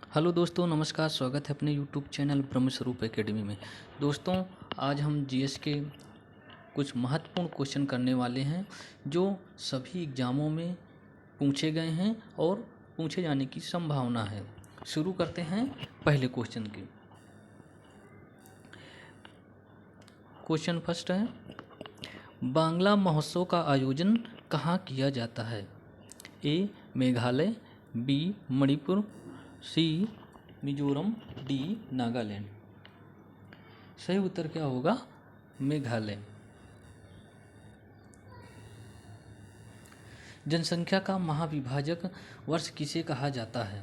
Hello दोस्तों, नमस्कार। स्वागत है अपने यूट्यूब चैनल ब्रह्मस्वरूप एकेडमी में। दोस्तों, आज हम जीएस के कुछ महत्वपूर्ण क्वेश्चन करने वाले हैं जो सभी एग्ज़ामों में पूछे गए हैं और पूछे जाने की संभावना है। शुरू करते हैं पहले क्वेश्चन की। क्वेश्चन फर्स्ट है, बांग्ला महोत्सव का आयोजन कहाँ किया जाता है? ए मेघालय, बी मणिपुर, सी मिजोरम, डी नागालैंड। सही उत्तर क्या होगा? मेघालय। जनसंख्या का महाविभाजक वर्ष किसे कहा जाता है?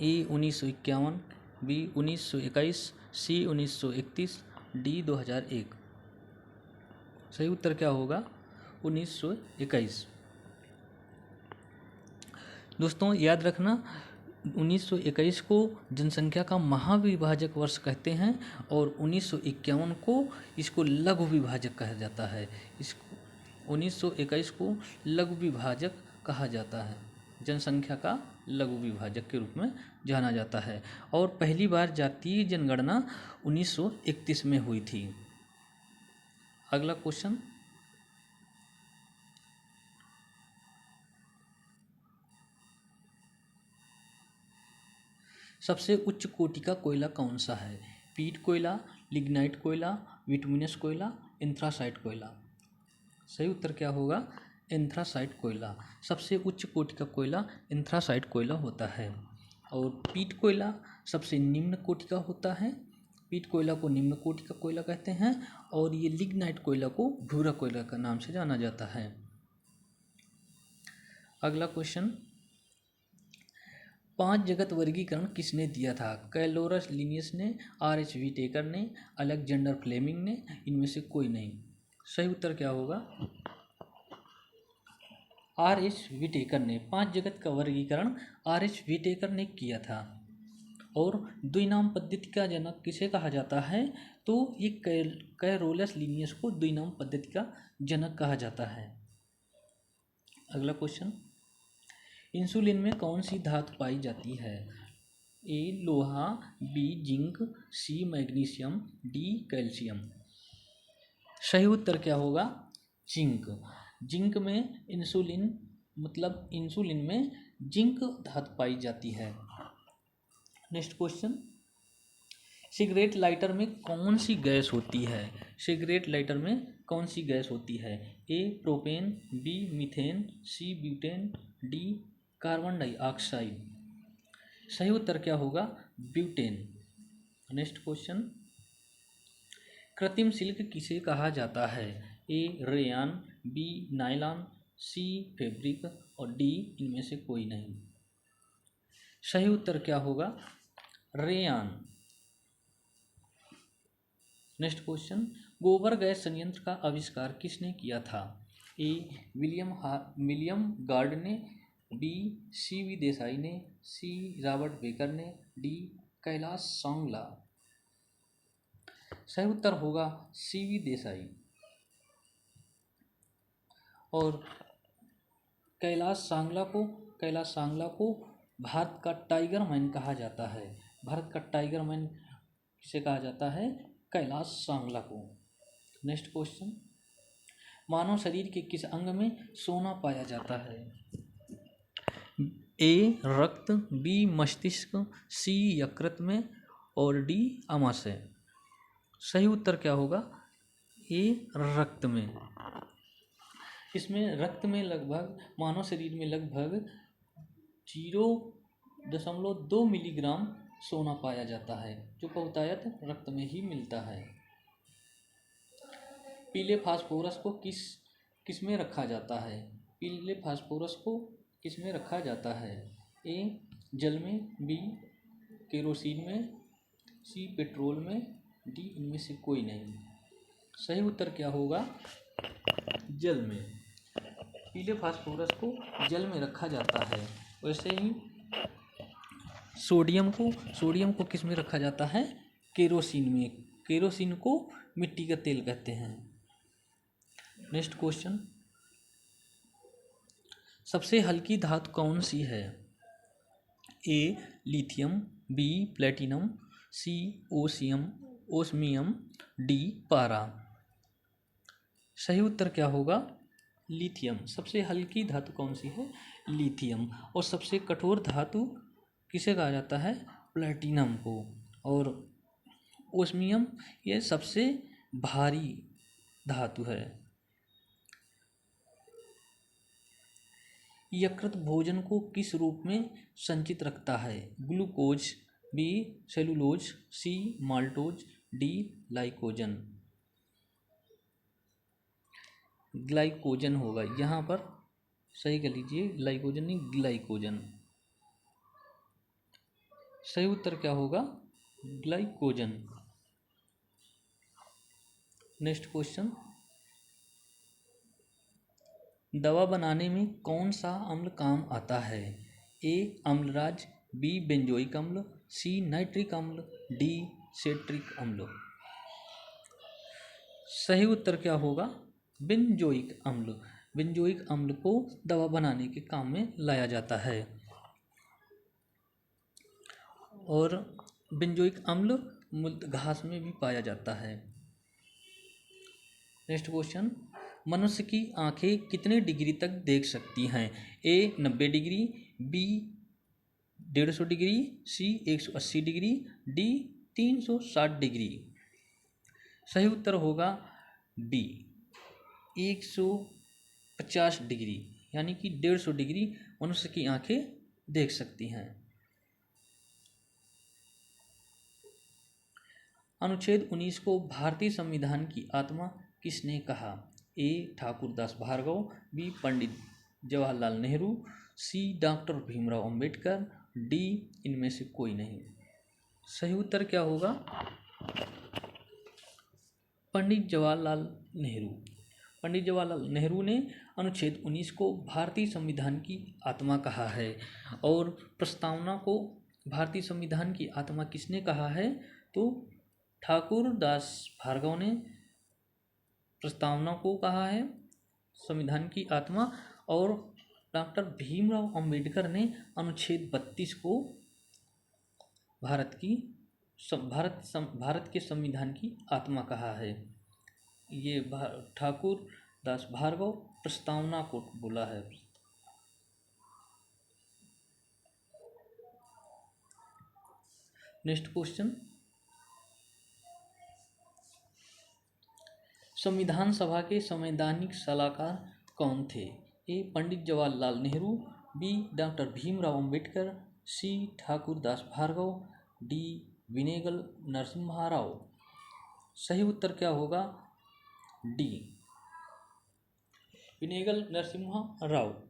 ए 1951, बी 1921, सी 1931, डी 2001। सही उत्तर क्या होगा? 1921। दोस्तों, याद रखना, 1921 को जनसंख्या का महाविभाजक वर्ष कहते हैं और 1951 को इसको लघु विभाजक कहा जाता है। इसको 1921 को लघु विभाजक कहा जाता है, जनसंख्या का लघु विभाजक के रूप में जाना जाता है। और पहली बार जातीय जनगणना 1931 में हुई थी। अगला क्वेश्चन, सबसे उच्च कोटि का कोयला कौन सा है? पीट कोयला, लिग्नाइट कोयला, बिटुमिनस कोयला, एंथ्रासाइट कोयला। सही उत्तर क्या होगा? एंथ्रासाइट कोयला। सबसे उच्च कोटि का कोयला एंथ्रासाइट कोयला होता है। और पीट कोयला सबसे निम्न कोटि का होता है। पीट कोयला को निम्न कोटि का कोयला कहते हैं और ये लिग्नाइट कोयला को भूरा कोयला का नाम से जाना जाता है। अगला क्वेश्चन, 5 जगत वर्गीकरण किसने दिया था? कैलोरस लिनियस ने, आर.एच. व्हिटेकर ने, अलेक्जेंडर फ्लेमिंग ने, इनमें से कोई नहीं। सही उत्तर क्या होगा? आर.एच. व्हिटेकर ने। 5 जगत का वर्गीकरण आर.एच. व्हिटेकर ने किया था। और द्विनाम पद्धति का जनक किसे कहा जाता है? तो ये कैरोलस लिनियस को द्विनाम पद्धति का जनक कहा जाता है। अगला क्वेश्चन, इंसुलिन में कौन सी धातु पाई जाती है? ए लोहा, B zinc, C magnesium, D calcium. सही उत्तर क्या होगा? जिंक। जिंक में इंसुलिन में जिंक धातु पाई जाती है। नेक्स्ट क्वेश्चन, सिगरेट लाइटर में कौन सी गैस होती है? सिगरेट लाइटर में कौन सी गैस होती है? A propane, B methane, C butane, D carbon dioxide. सही उत्तर क्या होगा? ब्यूटेन। नेक्स्ट क्वेश्चन, कृत्रिम सिल्क किसे कहा जाता है? A rayon, B nylon, C fabric और डी इनमें से कोई नहीं। सही उत्तर क्या होगा? रेयान। नेक्स्ट क्वेश्चन, गोबर गैस संयंत्र का आविष्कार किसने किया था? ए विलियम गार्ड ने, बी सी.वी. देसाई ने, सी रॉबर्ट बेकर ने, डी कैलाश सांगला। सही उत्तर होगा सी.वी. देसाई। और कैलाश सांगला को भारत का टाइगर मैन कहा जाता है। भारत का टाइगर मैन किसे कहा जाता है? कैलाश सांगला को। नेक्स्ट क्वेश्चन, मानव शरीर के किस अंग में सोना पाया जाता है? ए रक्त, बी मस्तिष्क, सी यकृत में और डी आमाशय। सही उत्तर क्या होगा? ए रक्त में। इसमें रक्त में मानव शरीर में लगभग 0.2 मिलीग्राम सोना पाया जाता है, जो बहुतायत रक्त में ही मिलता है। पीले फास्फोरस को किस में रखा जाता है? पीले फास्फोरस को किस में रखा जाता है? ए जल में, बी केरोसिन में, सी पेट्रोल में, डी इनमें से कोई नहीं। सही उत्तर क्या होगा? जल में। पीले फास्फोरस को जल में रखा जाता है। वैसे ही सोडियम को किस में रखा जाता है? केरोसिन में। केरोसिन को मिट्टी का तेल कहते हैं। नेक्स्ट क्वेश्चन, सबसे हल्की धातु कौन सी है? A lithium, B platinum, C osmium, D पारा। सही उत्तर क्या होगा? लिथियम। सबसे हल्की धातु कौन सी है? लिथियम। और सबसे कठोर धातु किसे कहा जाता है? प्लेटिनम को। और ओस्मियम ये सबसे भारी धातु है। यकृत भोजन को किस रूप में संचित रखता है? ग्लूकोज, बी सेलुलोज, सी माल्टोज, डी ग्लाइकोजन। ग्लाइकोजन होगा यहाँ पर, सही कर लीजिए, ग्लाइकोजन नहीं ग्लाइकोजन। सही उत्तर क्या होगा? ग्लाइकोजन। नेक्स्ट क्वेश्चन, दवा बनाने में कौन सा अम्ल काम आता है? ए अम्लराज, बी बेंजोइक अम्ल, सी नाइट्रिक अम्ल, डी सेट्रिक अम्ल। सही उत्तर क्या होगा? बेंजोइक अम्ल। बेंजोइक अम्ल को दवा बनाने के काम में लाया जाता है। और बेंजोइक अम्ल घास में भी पाया जाता है। नेक्स्ट क्वेश्चन, मनुष्य की आंखें कितने डिग्री तक देख सकती हैं? ए 90 डिग्री, बी 150 डिग्री, सी 180 डिग्री, डी 360 डिग्री। सही उत्तर होगा बी 150 डिग्री, यानी कि 150 डिग्री मनुष्य की आंखें देख सकती हैं। अनुच्छेद 19 को भारतीय संविधान की आत्मा किसने कहा? ए ठाकुर दास भार्गव, बी पंडित जवाहरलाल नेहरू, सी डॉक्टर भीमराव अंबेडकर, डी इनमें से कोई नहीं। सही उत्तर क्या होगा? पंडित जवाहरलाल नेहरू। पंडित जवाहरलाल नेहरू ने अनुच्छेद 19 को भारतीय संविधान की आत्मा कहा है। और प्रस्तावना को भारतीय संविधान की आत्मा किसने कहा है? तो ठाकुर दास भार्गव ने प्रस्तावना को कहा है संविधान की आत्मा। और डॉक्टर भीमराव अंबेडकर ने अनुच्छेद 32 को भारत के संविधान की आत्मा कहा है। ये ठाकुर दास भार्गव प्रस्तावना को बोला है। नेक्स्ट क्वेश्चन, संविधान सभा के संवैधानिक सलाहकार कौन थे? A Pandit Jawaharlal Nehru, B doctor Bhimrao Ambedkar, C Thakur Das Bhargava, D Benegal Narasimha Rao. सही उत्तर क्या होगा? D Benegal Narasimha Rao.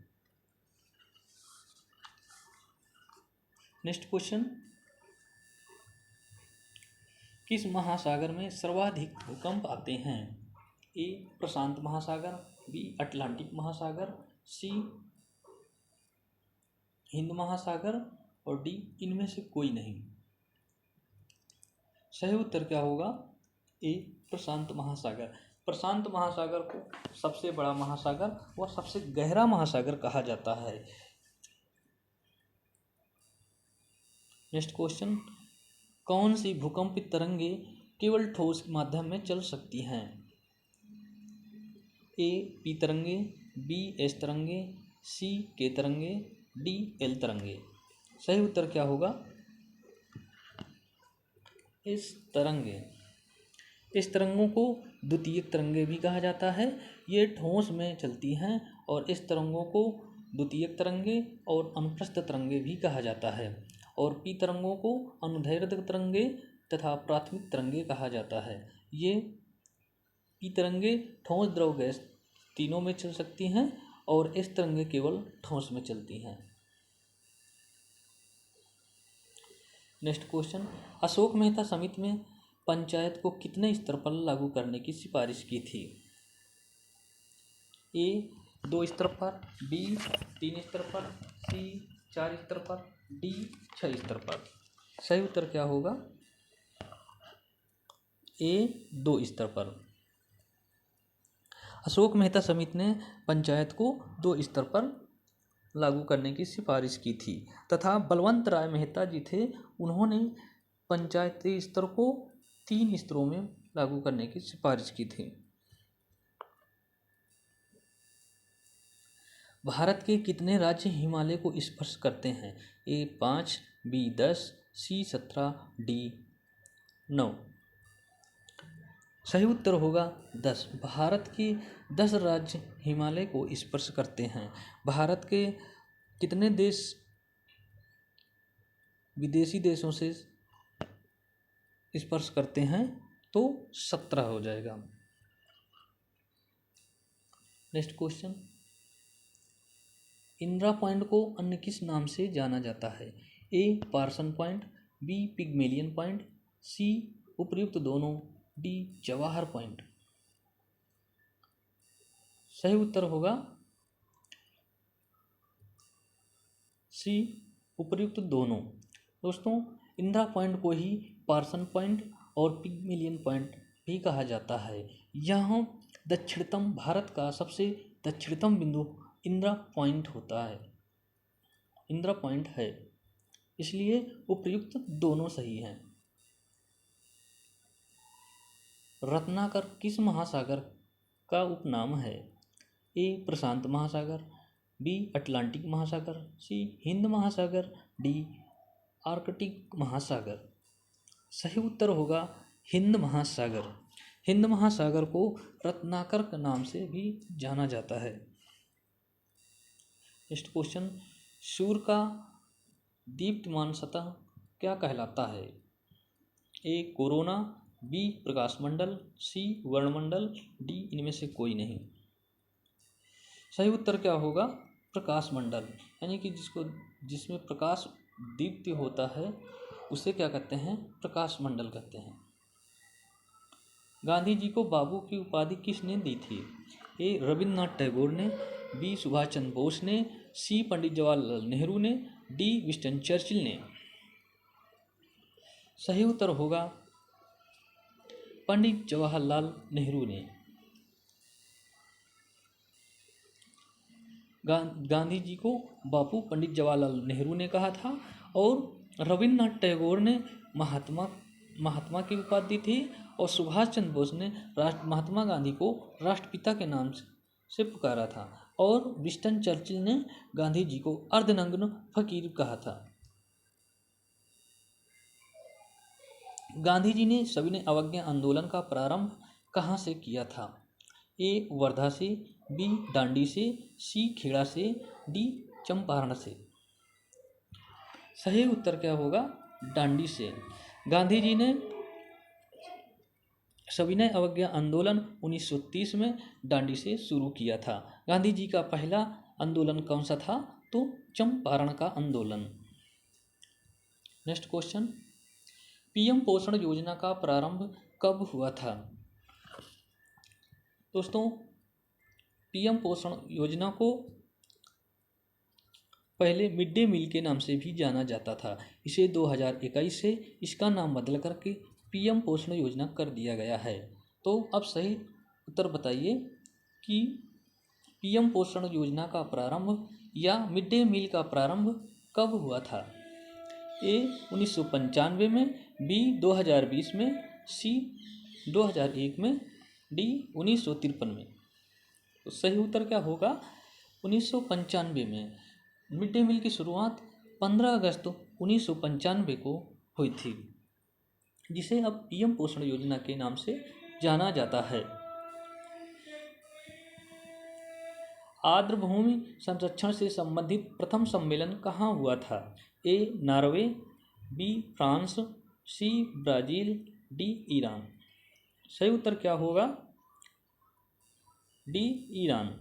Next question, किस महासागर में सर्वाधिक भूकंप आते हैं? ए प्रशांत महासागर, बी अटलांटिक महासागर, सी हिंद महासागर, और डी इनमें से कोई नहीं। सही उत्तर क्या होगा? ए प्रशांत महासागर। प्रशांत महासागर को सबसे बड़ा महासागर व सबसे गहरा महासागर कहा जाता है। नेक्स्ट क्वेश्चन, कौन सी भूकंपित तरंगे केवल ठोस माध्यम में चल सकती हैं? ए पी तरंगे, बी एस तरंगे, सी के तरंगे, डी एल तरंगे। सही उत्तर क्या होगा? इस तरंगों को द्वितीयक तरंगे भी कहा जाता है। ये ठोस में चलती हैं और इस तरंगों को द्वितीयक तरंगे और अनुप्रस्थ तरंगे भी कहा जाता है। और पी तरंगों को अनुदैर्ध्य तरंगे तथा प्राथमिक तरंगे कहा जाता है। ये पी तरंगे ठोस द्रव गैस तीनों में चल सकती हैं और इस तरंगे केवल ठोस में चलती हैं। नेक्स्ट क्वेश्चन, अशोक मेहता समिति में पंचायत को कितने स्तर पर लागू करने की सिफारिश की थी? ए 2 स्तर पर, बी 3 स्तर पर, सी 4 स्तर पर, डी 6 स्तर पर। सही उत्तर क्या होगा? ए 2 स्तर पर। अशोक मेहता समिति ने पंचायत को 2 स्तर पर लागू करने की सिफारिश की थी तथा बलवंत राय मेहता जी थे, उन्होंने पंचायती स्तर को 3 स्तरों में लागू करने की सिफारिश की थी। भारत के कितने राज्य हिमालय को स्पर्श करते हैं? ए 5, बी 10, सी 17, डी 9। सही उत्तर होगा 10। भारत के 10 राज्य हिमालय को स्पर्श करते हैं। भारत के कितने देश विदेशी देशों से स्पर्श करते हैं? तो 17 हो जाएगा। नेक्स्ट क्वेश्चन, इंदिरा पॉइंट को अन्य किस नाम से जाना जाता है? A Parson point, B Pygmalion point, C उपर्युक्त दोनों, डी जवाहर पॉइंट। सही उत्तर होगा सी उपर्युक्त दोनों। दोस्तों, इंदिरा पॉइंट को ही पार्सन पॉइंट और पिग्मेलियन पॉइंट भी कहा जाता है। यहाँ दक्षिणतम भारत का सबसे दक्षिणतम बिंदु इंदिरा पॉइंट होता है, इंदिरा पॉइंट है, इसलिए उपर्युक्त दोनों सही हैं। रत्नाकर किस महासागर का उपनाम है? ए प्रशांत महासागर, बी अटलांटिक महासागर, सी हिंद महासागर, डी आर्कटिक महासागर। सही उत्तर होगा हिंद महासागर। हिंद महासागर को रत्नाकर के नाम से भी जाना जाता है। नेक्स्ट क्वेश्चन, सूर्य का दीप्तिमान सतह क्या कहलाता है? ए कोरोना, बी प्रकाश मंडल, सी वर्णमंडल, डी इनमें से कोई नहीं। सही उत्तर क्या होगा? प्रकाश मंडल, यानी कि जिसमें प्रकाश दीप्ति होता है उसे क्या कहते हैं? प्रकाश मंडल कहते हैं। गांधी जी को बाबू की उपाधि किसने दी थी? ए रविन्द्रनाथ टैगोर ने, बी सुभाष चंद्र बोस ने, सी पंडित जवाहरलाल नेहरू ने, डी विंस्टन चर्चिल ने। सही उत्तर होगा पंडित जवाहरलाल नेहरू ने। गांधी जी को बापू पंडित जवाहरलाल नेहरू ने कहा था और रविन्द्रनाथ टैगोर ने महात्मा की उपाधि दी थी और सुभाष चंद्र बोस ने महात्मा गांधी को राष्ट्रपिता के नाम से पुकारा था और विंस्टन चर्चिल ने गांधी जी को अर्धनग्न फकीर कहा था। गांधी जी ने सविनय अवज्ञा आंदोलन का प्रारंभ कहाँ से किया था? ए वर्धा से, बी दांडी से, सी खेड़ा से, डी चंपारण से। सही उत्तर क्या होगा? दांडी से। गांधी जी ने सविनय अवज्ञा आंदोलन 1930 में दांडी से शुरू किया था। गांधी जी का पहला आंदोलन कौन सा था? तो चंपारण का आंदोलन। नेक्स्ट क्वेश्चन, पीएम पोषण योजना का प्रारंभ कब हुआ था? दोस्तों, पीएम पोषण योजना को पहले मिड डे मील के नाम से भी जाना जाता था। इसे 2021 से इसका नाम बदल करके पीएम पोषण योजना कर दिया गया है। तो अब सही उत्तर बताइए कि पीएम पोषण योजना का प्रारंभ या मिड डे मील का प्रारंभ कब हुआ था? ए 1995 में, बी 2020 में, सी 2001 में, डी 1953 में। तो सही उत्तर क्या होगा? 1995 में। मिड डे मील की शुरुआत 15 अगस्त 1995 को हुई थी, जिसे अब पीएम पोषण योजना के नाम से जाना जाता है। आर्द्र भूमि संरक्षण से संबंधित प्रथम सम्मेलन कहाँ हुआ था? A Norway, B France, C Brazil, D Iran. सही उत्तर क्या होगा? D Iran.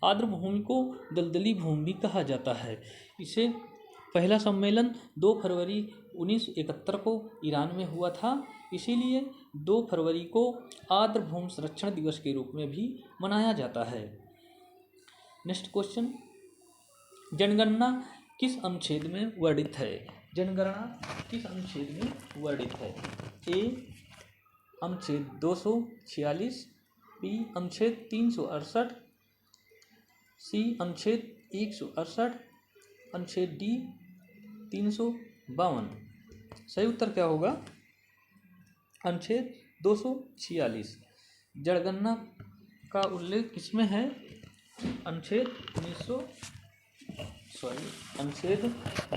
आर्द्र भूमि को दलदली भूमि भी कहा जाता है। इसे पहला सम्मेलन 2 फरवरी 1971 को ईरान में हुआ था, इसीलिए 2 फरवरी को आर्द्र भूमि संरक्षण दिवस के रूप में भी मनाया जाता है। नेक्स्ट क्वेश्चन, जनगणना किस अनुच्छेद में वर्णित है? जनगणना किस अनुच्छेद में वर्णित है? ए अनुच्छेद 246, बी अनुच्छेद 368, सी अनुच्छेद 168, अनुच्छेद डी 352। सही उत्तर क्या होगा? अनुच्छेद 246। जनगणना का उल्लेख किसमें है? अनुच्छेद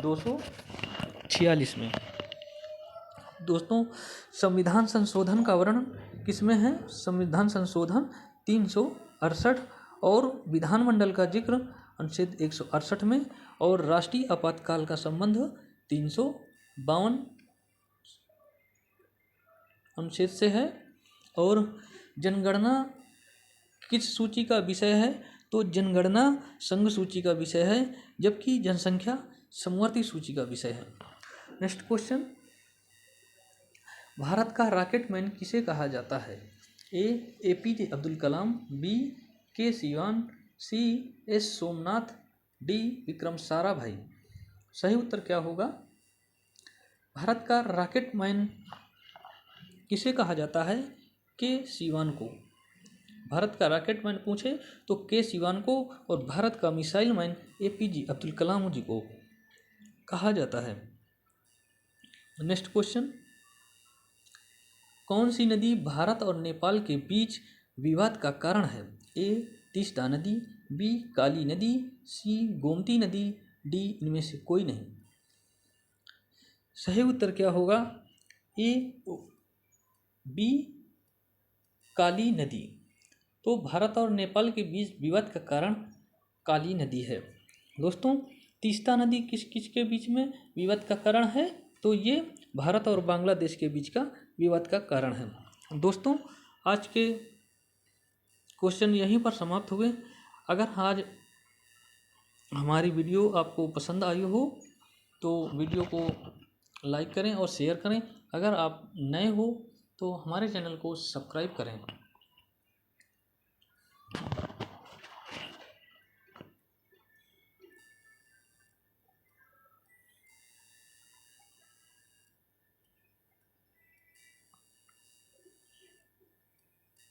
246 में। दोस्तों, संविधान संशोधन का वर्णन किसमें है? संविधान संशोधन 368 और विधानमंडल का जिक्र अनुच्छेद 168 में, और राष्ट्रीय आपातकाल का संबंध 352 अनुच्छेद से है। और जनगणना किस सूची का विषय है? तो जनगणना संघ सूची का विषय है, जबकि जनसंख्या समवर्ती सूची का विषय है। नेक्स्ट क्वेश्चन, भारत का रॉकेटमैन किसे कहा जाता है? A APJ Abdul Kalam, B K Sivan, C S Somnath, D Vikram Sarabhai. सही उत्तर क्या होगा? भारत का रॉकेटमैन किसे कहा जाता है? के सीवान को। भारत का रॉकेटमैन पूछे तो के सीवान को, और भारत का मिसाइल मैन APJ अब्दुल कलाम जी को कहा जाता है। नेक्स्ट क्वेश्चन, कौन सी नदी भारत और नेपाल के बीच विवाद का कारण है? ए तीस्ता नदी, बी काली नदी, सी गोमती नदी, डी इनमें से कोई नहीं। सही उत्तर क्या होगा? ए बी काली नदी। तो भारत और नेपाल के बीच विवाद का कारण काली नदी है। दोस्तों, तीस्ता नदी किस किस के बीच में विवाद का कारण है? तो ये भारत और बांग्लादेश के बीच का विवाद का कारण है। दोस्तों, आज के क्वेश्चन यहीं पर समाप्त हुए। अगर आज हमारी वीडियो आपको पसंद आई हो तो वीडियो को लाइक करें और शेयर करें। अगर आप नए हो तो हमारे चैनल को सब्सक्राइब करें।